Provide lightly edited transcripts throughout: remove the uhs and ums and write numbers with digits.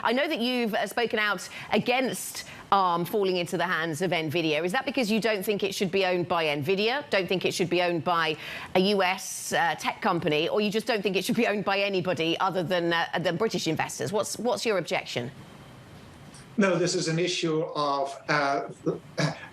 I know that you've spoken out against Arm falling into the hands of Nvidia. Is that because you don't think it should be owned by Nvidia, don't think it should be owned by a US tech company, or you just don't think it should be owned by anybody other than British investors? What's your objection? No, this is an issue of a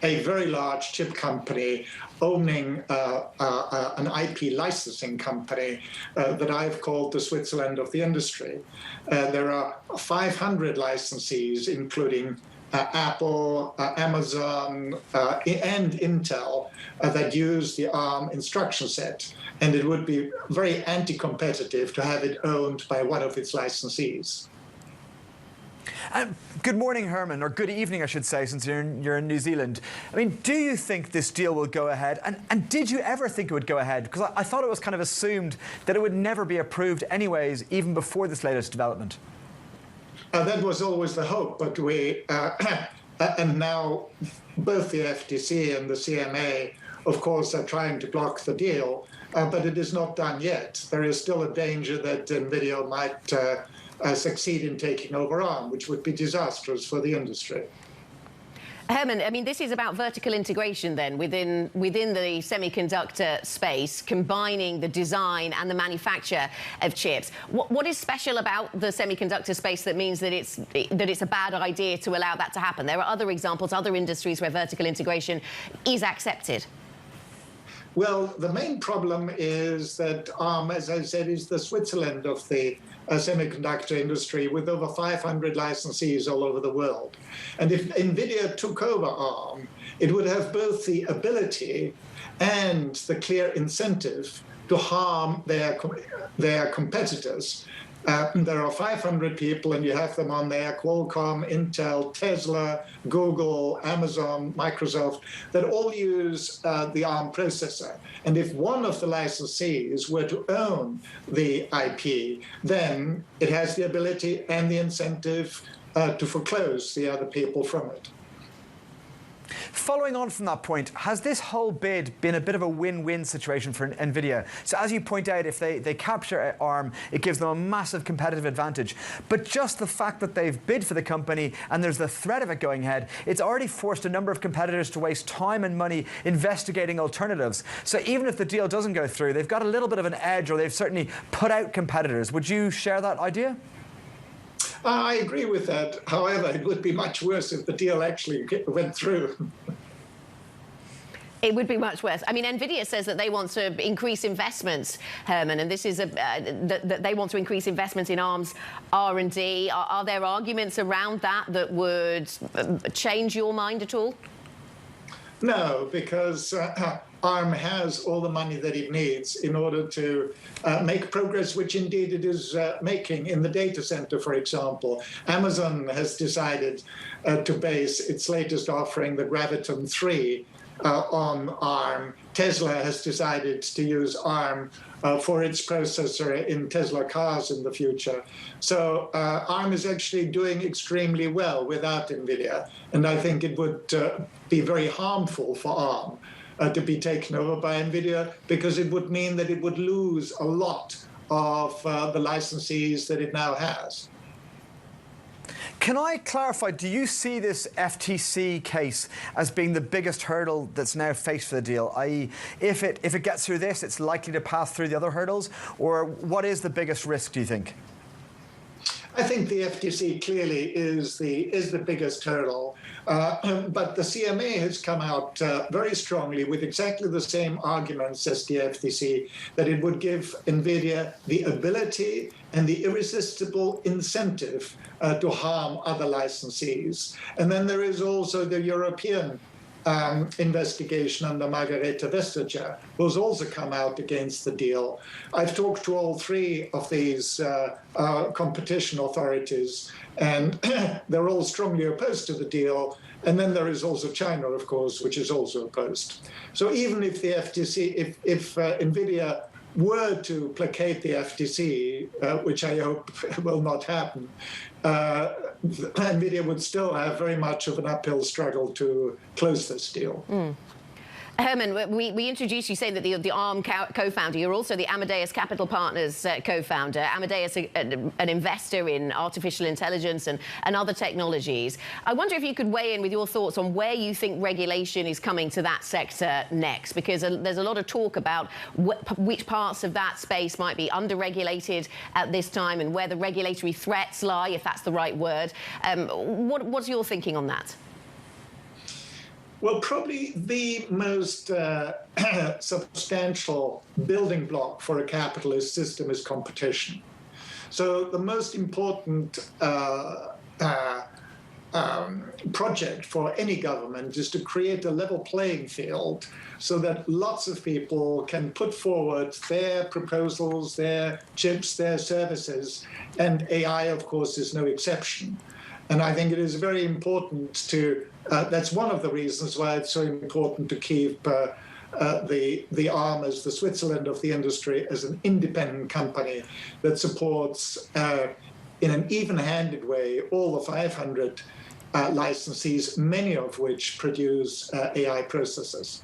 very large chip company owning an IP licensing company that I've called the Switzerland of the industry. There are 500 licensees, including Apple, Amazon, and Intel that use the ARM instruction set. And it would be very anti-competitive to have it owned by one of its licensees. Good morning, Herman, or good evening, I should say, since you're in New Zealand. I mean, do you think this deal will go ahead? And did you ever think it would go ahead? Because I thought it was kind of assumed that it would never be approved anyways, even before this latest development. That was always the hope, but and now both the FTC and the CMA, of course, are trying to block the deal, but it is not done yet. There is still a danger that Nvidia might succeed in taking over Arm, which would be disastrous for the industry. Herman, I mean, this is about vertical integration then within the semiconductor space, combining the design and the manufacture of chips. What is special about the semiconductor space that means that it's a bad idea to allow that to happen? There are other examples, other industries where vertical integration is accepted. Well, the main problem is that Arm, as I said, is the Switzerland of the semiconductor industry, with over 500 licensees all over the world. And if Nvidia took over Arm, it would have both the ability and the clear incentive to harm their competitors. There are 500 people, and you have them on there: Qualcomm, Intel, Tesla, Google, Amazon, Microsoft, that all use the ARM processor. And if one of the licensees were to own the IP, then it has the ability and the incentive to foreclose the other people from it. Following on from that point, has this whole bid been a bit of a win-win situation for Nvidia? So as you point out, if they capture Arm, it gives them a massive competitive advantage. But just the fact that they've bid for the company and there's the threat of it going ahead, it's already forced a number of competitors to waste time and money investigating alternatives. So even if the deal doesn't go through, they've got a little bit of an edge, or they've certainly put out competitors. Would you share that idea? I agree with that. However, it would be much worse if the deal actually went through. It would be much worse. I mean, Nvidia says that they want to increase investments, Herman, and this is that they want to increase investments in Arm's R&D. Are there arguments around that would change your mind at all? No, because Arm has all the money that it needs in order to make progress, which indeed it is making in the data center, for example. Amazon has decided to base its latest offering, the Graviton 3, on ARM. Tesla has decided to use ARM for its processor in Tesla cars in the future. So ARM is actually doing extremely well without Nvidia, and I think it would be very harmful for ARM to be taken over by Nvidia, because it would mean that it would lose a lot of the licensees that it now has. Can I clarify, do you see this FTC case as being the biggest hurdle that's now faced for the deal? I.e., if it gets through this, it's likely to pass through the other hurdles? Or what is the biggest risk, do you think? I think the FTC clearly is the biggest hurdle, but the CMA has come out very strongly with exactly the same arguments as the FTC, that it would give Nvidia the ability and the irresistible incentive to harm other licensees. And then there is also the European investigation under Margareta Vestager, who's also come out against the deal. I've talked to all three of these competition authorities, and they're all strongly opposed to the deal. And then there is also China, of course, which is also opposed. So even if the FTC, if Nvidia were to placate the FTC, which I hope will not happen, Nvidia would still have very much of an uphill struggle to close this deal. Hermann, we introduced you saying that the Arm co-founder, you're also the Amadeus Capital Partners co-founder. Amadeus, an investor in artificial intelligence and other technologies. I wonder if you could weigh in with your thoughts on where you think regulation is coming to that sector next, because there's a lot of talk about which parts of that space might be under-regulated at this time and where the regulatory threats lie, if that's the right word. What's your thinking on that? Well, probably the most substantial building block for a capitalist system is competition. So the most important project for any government is to create a level playing field so that lots of people can put forward their proposals, their chips, their services, and AI, of course, is no exception. And I think it is very important to, that's one of the reasons why it's so important to keep the Arm as the Switzerland of the industry, as an independent company that supports, in an even-handed way, all the 500 licensees, many of which produce AI processors.